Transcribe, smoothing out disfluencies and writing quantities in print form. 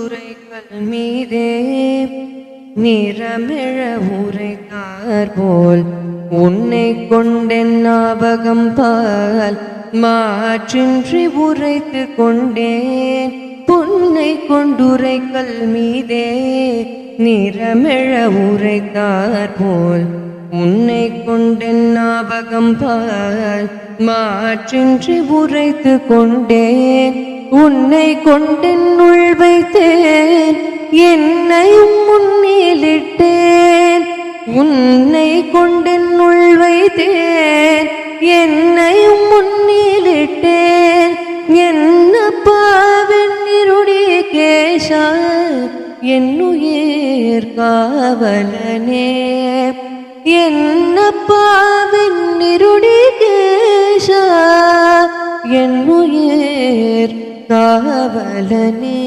கொண்டுரைக்கல் மீதே நிறமிழ உரைத்தார் போல் உன்னை கொண்டென் ஞாபகம் பால் மாற்றின்றி உரைத்து கொண்டேன். பொன்னை கொண்டுரைக்கல் மீதே நிறமிழ உரைத்தார் போல் உன்னை கொண்டென் ஞாபகம் பால் மாற்றின்றி உரைத்து கொண்டேன். உன்னை கொண்டென்னுள் வைத்தேன் என்னையும் முன்னிலிட்டேன். உன்னை கொண்டென்னுள் வைத்தேன் என்னையும் முன்னிலிட்டேன். என்னப்பா வெண்ணிருடி கேசா என்னுயிர் காவலனே. என்னப்பா வெண்ணிருடி கேசா என்னுயிர் காவலனே.